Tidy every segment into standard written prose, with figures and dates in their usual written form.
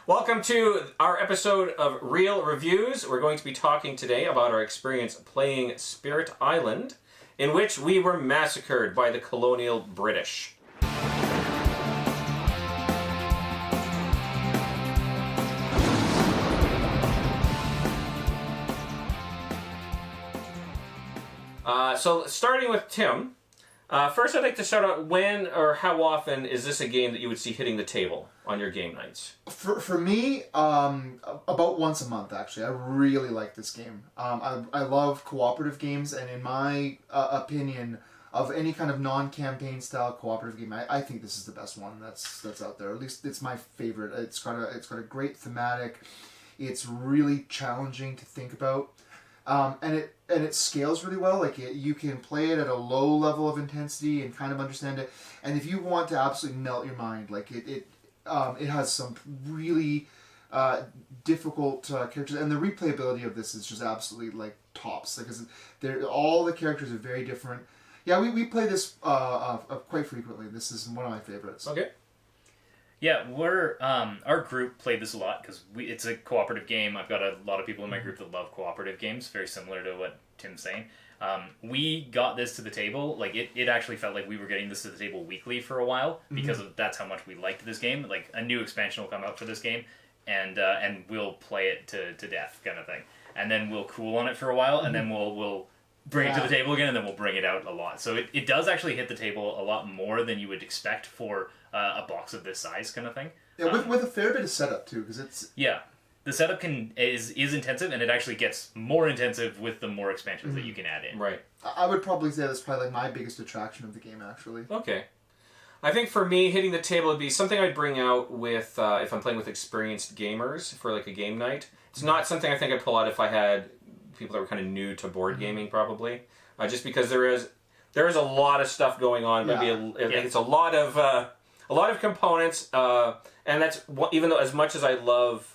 Welcome to our episode of Reil Reviews. We're going to be talking today about our experience playing Spirit Island, in which we were massacred by the colonial British. So starting with Tim, first I'd like to start out, when or how often is this a game that you would see hitting the table on your game nights? For me, about once a month, actually. I really like this game. I love cooperative games, and in my opinion, of any kind of non-campaign style cooperative game, I think this is the best one that's out there. At least it's my favorite. It's got a great thematic. It's really challenging to think about. And it scales really well. Like you can play it at a low level of intensity and kind of understand it. And if you want to absolutely melt your mind, like it has some really difficult characters, and the replayability of this is just absolutely like tops. Because all the characters are very different. Yeah, we play this quite frequently. This is one of my favorites. Okay. Yeah, we're our group played this a lot because it's a cooperative game. I've got a lot of people in my group that love cooperative games, very similar to what Tim's saying. We got this to the table, like it actually felt like we were getting this to the table weekly for a while because that's how much we liked this game. Like a new expansion will come out for this game, and we'll play it to death, kind of thing. And then we'll cool on it for a while, and then we'll bring it to the table again, and then we'll bring it out a lot. So it does actually hit the table a lot more than you would expect for a box of this size, kind of thing. Yeah, with a fair bit of setup too, because it's the setup is intensive, and it actually gets more intensive with the more expansions that you can add in. Right. I would probably say that's probably like my biggest attraction of the game, actually. Okay. I think for me, hitting the table would be something I'd bring out with if I'm playing with experienced gamers for like a game night. It's not something I think I'd pull out if I had people that were kind of new to board gaming, probably. Just because there is a lot of stuff going on. It's a lot of components, and that's even though as much as I love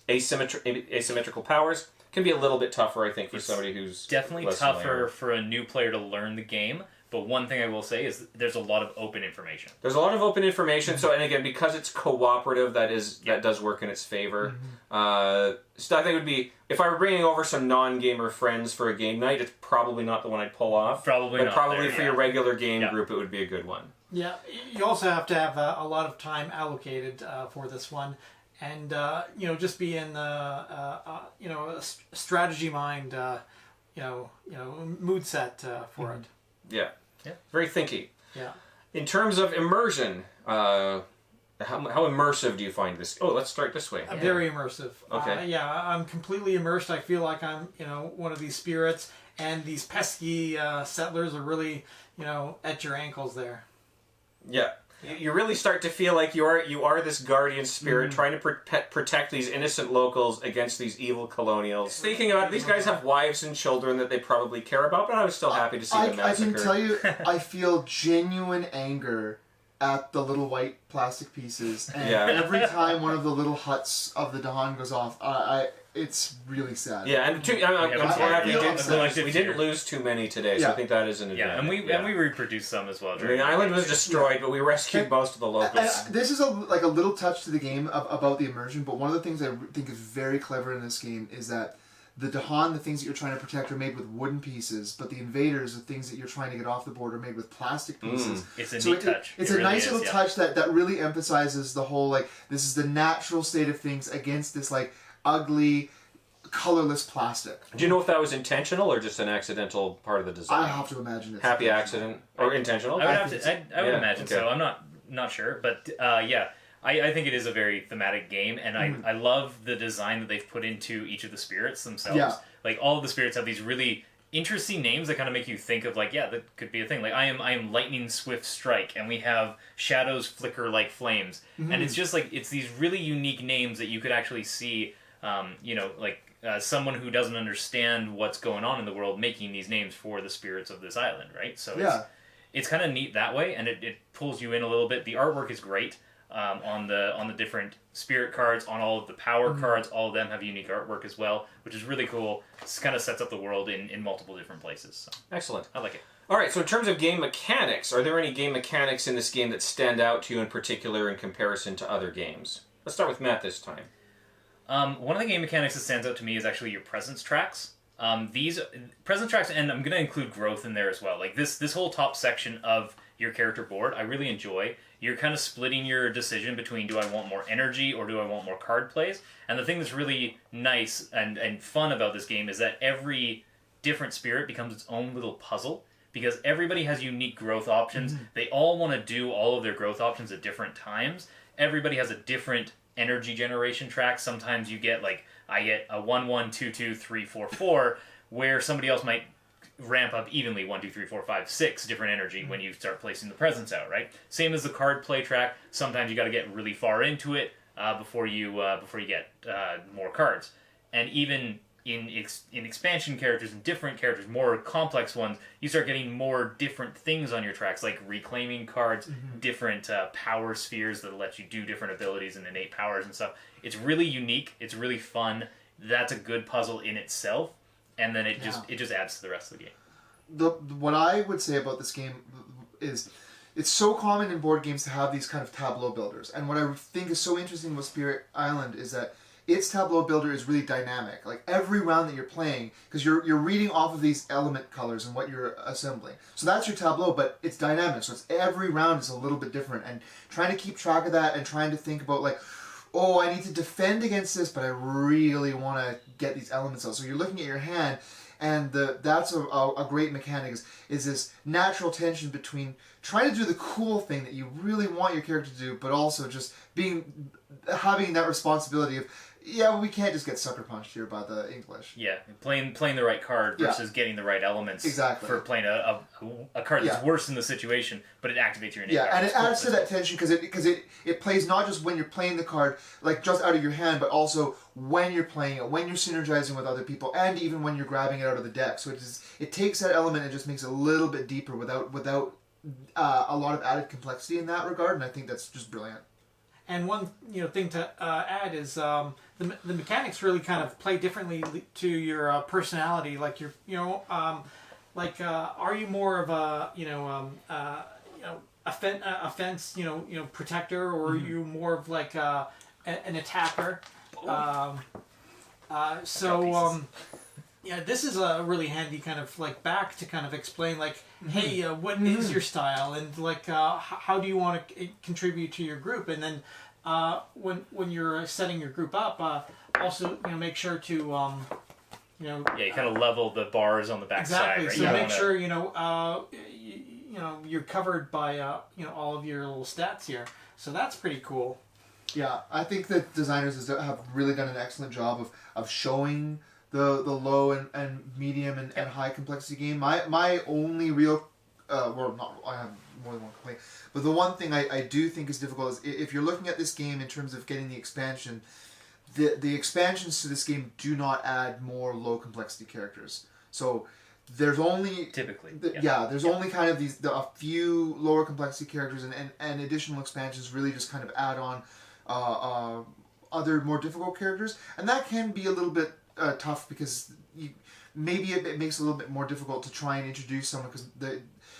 asymmetrical powers, can be a little bit tougher, I think, for somebody who's definitely less tougher familiar. For a new player to learn the game. But one thing I will say is there's a lot of open information. There's a lot of open information. So, and again, because it's cooperative, that does work in its favor. So I think it would be, if I were bringing over some non-gamer friends for a game night, it's probably not the one I'd pull off. But probably for your regular game group, it would be a good one. Yeah, you also have to have a lot of time allocated for this one, and just be in a strategy mind, mood set for it. Yeah, very thinky. Yeah. In terms of immersion, how immersive do you find this? Oh, let's start this way. Very immersive. Okay. I'm completely immersed. I feel like I'm one of these spirits, and these pesky settlers are really at your ankles there. Yeah. You really start to feel like you are this guardian spirit trying to protect these innocent locals against these evil colonials. Thinking about it, these guys have wives and children that they probably care about, but I was still happy to see them massacred. I can tell you, I feel genuine anger at the little white plastic pieces, and every time one of the little huts of the Dahan goes off, it's really sad. Yeah, and I'm happy we didn't lose too many today, so I think that is an advantage. And we reproduced some as well. The island was destroyed, but we rescued most of the locals. This is a little touch to the game about the immersion, but one of the things I think is very clever in this game is that the Dahan, the things that you're trying to protect, are made with wooden pieces, but the invaders, the things that you're trying to get off the board, are made with plastic pieces. It's a neat touch. It's a nice little touch that really emphasizes the whole, this is the natural state of things against this, ugly, colorless plastic. Do you know if that was intentional or just an accidental part of the design? I have to imagine it's happy accident or intentional. I would imagine so. I'm not sure, but I think it is a very thematic game, and I love the design that they've put into each of the spirits themselves. Yeah. Like all of the spirits have these really interesting names that kind of make you think of that could be a thing. Like I am lightning swift strike, and we have shadows flicker like flames, and it's just it's these really unique names that you could actually see. Someone who doesn't understand what's going on in the world making these names for the spirits of this island, right? So it's kind of neat that way, and it pulls you in a little bit. The artwork is great on the different spirit cards, on all of the power cards. All of them have unique artwork as well, which is really cool. It kind of sets up the world in multiple different places. So excellent. I like it. All right, so in terms of game mechanics, are there any game mechanics in this game that stand out to you in particular in comparison to other games? Let's start with Matt this time. One of the game mechanics that stands out to me is actually your presence tracks. These presence tracks, and I'm going to include growth in there as well. Like this whole top section of your character board, I really enjoy. You're kind of splitting your decision between, do I want more energy or do I want more card plays? And the thing that's really nice and fun about this game is that every different spirit becomes its own little puzzle, because everybody has unique growth options. They all want to do all of their growth options at different times. Everybody has a different energy generation track. Sometimes you get, like, I get a 1, 1, 2, 2, 3, 4, 4, where somebody else might ramp up evenly 1, 2, 3, 4, 5, 6 different energy when you start placing the presents out, right? Same as the card play track. Sometimes you got to get really far into it before you get more cards. And even in expansion characters and different characters, more complex ones, you start getting more different things on your tracks, like reclaiming cards, different power spheres that let you do different abilities and innate powers and stuff. It's really unique. It's really fun. That's a good puzzle in itself, and then it just adds to the rest of the game. What I would say about this game is it's so common in board games to have these kind of tableau builders, and what I think is so interesting about Spirit Island is that its tableau builder is really dynamic. Like every round that you're playing, because you're reading off of these element colors and what you're assembling. So that's your tableau, but it's dynamic. So it's every round is a little bit different, and trying to keep track of that and trying to think about, like, oh, I need to defend against this, but I really want to get these elements out. So you're looking at your hand, and that's a great mechanic is this natural tension between trying to do the cool thing that you really want your character to do, but also just having that responsibility of, yeah, we can't just get sucker punched here by the English. Yeah, playing the right card versus getting the right elements. Exactly. For playing a card that's worse in the situation, but it activates your innate powers. And it adds to that tension because it plays not just when you're playing the card, like just out of your hand, but also when you're playing it, when you're synergizing with other people, and even when you're grabbing it out of the deck. So it takes that element and just makes it a little bit deeper without a lot of added complexity in that regard, and I think that's just brilliant. And one thing to add is the mechanics really kind of play differently to your personality. Like are you more of a offense protector, or are you more of like an attacker? This is a really handy kind of like back to kind of explain, like, hey, what is your style, and like how do you want to contribute to your group, and then when you're setting your group up, also make sure to you kind of level the bars on the back exactly. side. Right? So make sure you're covered by all of your little stats here. So that's pretty cool. Yeah, I think that designers have really done an excellent job of showing the low and medium and high complexity game. My only real, I have more than one complaint, but the one thing I do think is difficult is if you're looking at this game in terms of getting the expansion, the expansions to this game do not add more low complexity characters. So there's only typically there's only kind of a few lower complexity characters, and additional expansions really just kind of add on other more difficult characters, and that can be a little bit tough because maybe it makes it a little bit more difficult to try and introduce someone, because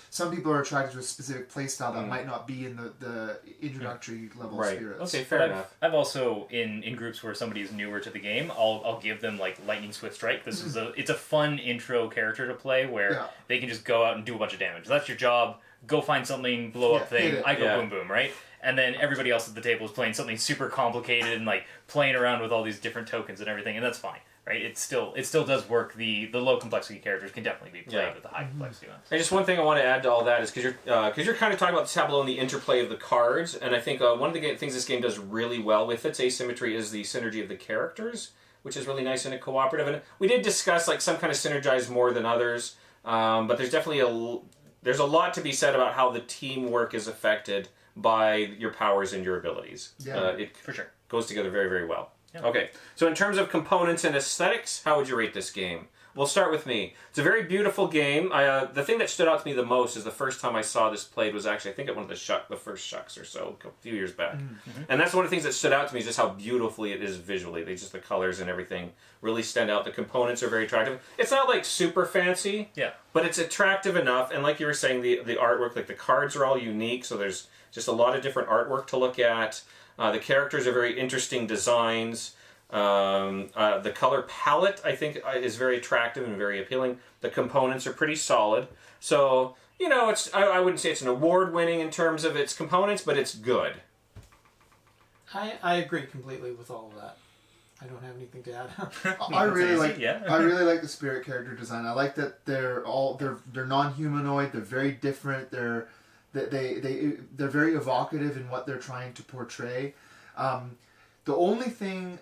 some people are attracted to a specific playstyle that might not be in the introductory level spirits. Okay, fair enough. I've also in groups where somebody is newer to the game, I'll give them like Lightning Swift Strike. This is it's a fun intro character to play where they can just go out and do a bunch of damage. That's your job. Go find something, blow up thing. I go boom boom, right? And then everybody else at the table is playing something super complicated and like playing around with all these different tokens and everything, and that's fine. Right, it still does work. The low complexity characters can definitely be played with the high complexity ones. And just one thing I want to add to all that is because you're kind of talking about the tableau and the interplay of the cards, and I think one of the things this game does really well with its asymmetry is the synergy of the characters, which is really nice in a cooperative. And we did discuss like some kind of synergize more than others, but there's definitely there's a lot to be said about how the teamwork is affected by your powers and your abilities. Yeah, it for sure goes together very, very well. Yeah. Okay, so in terms of components and aesthetics, how would you rate this game? We'll start with me. It's a very beautiful game. The thing that stood out to me the most is the first time I saw this played was actually, I think, at one of the first Shucks or so, a few years back. And that's one of the things that stood out to me is just how beautifully it is visually. The colors and everything really stand out. The components are very attractive. It's not like super fancy, but it's attractive enough. And like you were saying, the artwork, like the cards are all unique, so there's just a lot of different artwork to look at. The characters are very interesting designs. The color palette, I think, is very attractive and very appealing. The components are pretty solid. So, I wouldn't say it's an award-winning in terms of its components, but it's good. I agree completely with all of that. I don't have anything to add. I really like yeah. I really like the spirit character design. I like that they're non-humanoid. They're very different. They're very evocative in what they're trying to portray. The only thing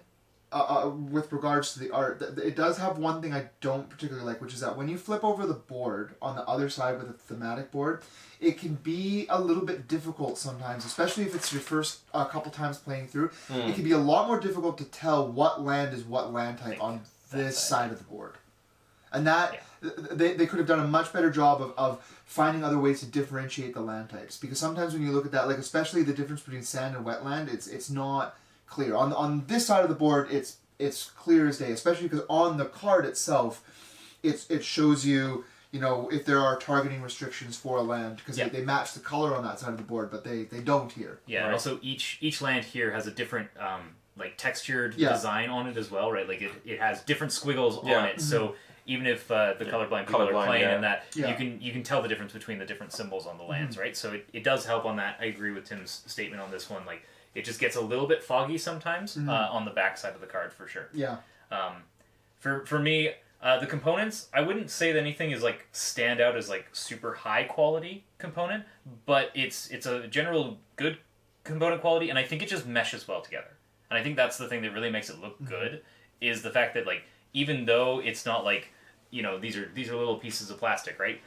with regards to the art, it does have one thing I don't particularly like, which is that when you flip over the board on the other side with a thematic board, it can be a little bit difficult sometimes, especially if it's your first couple times playing through. It can be a lot more difficult to tell what land is what land type on this side of the board. And that, they could have done a much better job of finding other ways to differentiate the land types. Because sometimes when you look at that, like especially the difference between sand and wetland, it's not clear. On this side of the board, it's clear as day, especially because on the card itself, it shows you, if there are targeting restrictions for a land, because they match the color on that side of the board, but they don't here. Yeah, right. And also each land here has a different textured design on it as well, right? Like it has different squiggles on it, so even if the colorblind people are playing in that, you can tell the difference between the different symbols on the lands, right? So it does help on that. I agree with Tim's statement on this one. Like, it just gets a little bit foggy sometimes on the back side of the card for sure. Yeah. For me, the components, I wouldn't say that anything is like stand out as like super high quality component, but it's a general good component quality, and I think it just meshes well together. And I think that's the thing that really makes it look good, is the fact that like even though it's not like these are little pieces of plastic, right?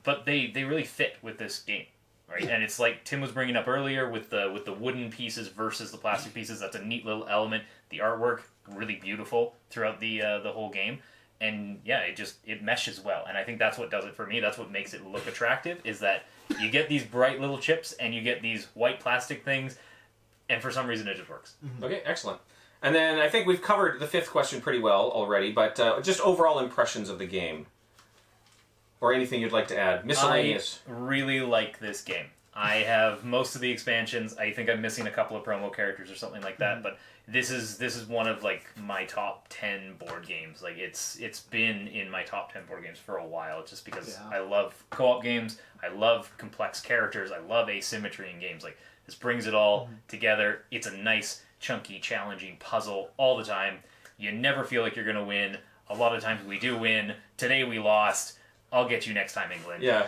But they really fit with this game. Right, and it's like Tim was bringing up earlier with the wooden pieces versus the plastic pieces. That's a neat little element. The artwork really beautiful throughout the whole game, and it meshes well. And I think that's what does it for me. That's what makes it look attractive. Is that you get these bright little chips and you get these white plastic things, and for some reason it just works. Okay, excellent. And then I think we've covered the fifth question pretty well already, but just overall impressions of the game. Or anything you'd like to add? Miscellaneous. I really like this game. I have most of the expansions. I think I'm missing a couple of promo characters or something like that, but this is one of like my top 10 board games. Like it's been in my top 10 board games for a while, just because I love co-op games. I love complex characters. I love asymmetry in games. Like, this brings it all together. It's a nice, chunky, challenging puzzle all the time. You never feel like you're going to win. A lot of times we do win. Today we lost. I'll get you next time, England. Yeah.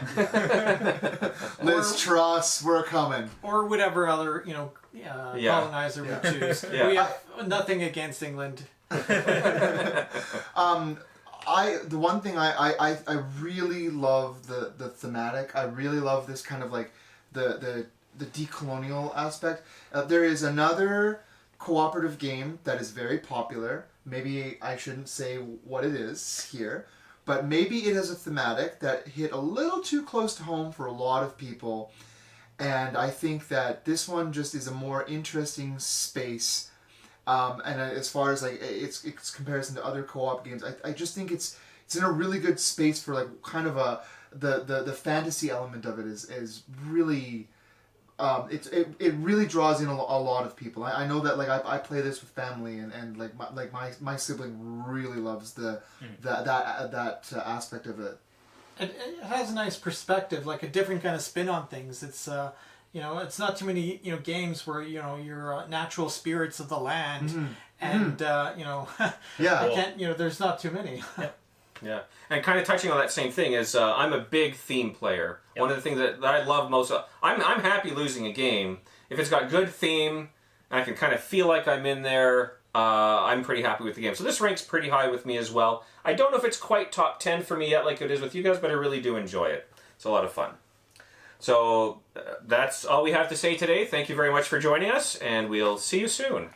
Liz Truss, we're coming. Or whatever other, colonizer would choose. Yeah. We have nothing against England. The one thing I really love the thematic. I really love this kind of like the decolonial aspect. There is another cooperative game that is very popular. Maybe I shouldn't say what it is here. But maybe it has a thematic that hit a little too close to home for a lot of people. And I think that this one just is a more interesting space. And as far as like its comparison to other co-op games, I just think it's in a really good space for like kind of the fantasy element of it is really... it really draws in a lot of people. I know that like I play this with family and like my sibling really loves that aspect of it. It has a nice perspective, like a different kind of spin on things. It's it's not too many games where you're natural spirits of the land and I can't there's not too many. Yeah, and kind of touching on that same thing is I'm a big theme player. Yep. One of the things that I love most, I'm happy losing a game if it's got good theme and I can kind of feel like I'm in there. I'm pretty happy with the game. So this ranks pretty high with me as well. I don't know if it's quite top 10 for me yet like it is with you guys, but I really do enjoy it. It's a lot of fun. So that's all we have to say today. Thank you very much for joining us, and we'll see you soon.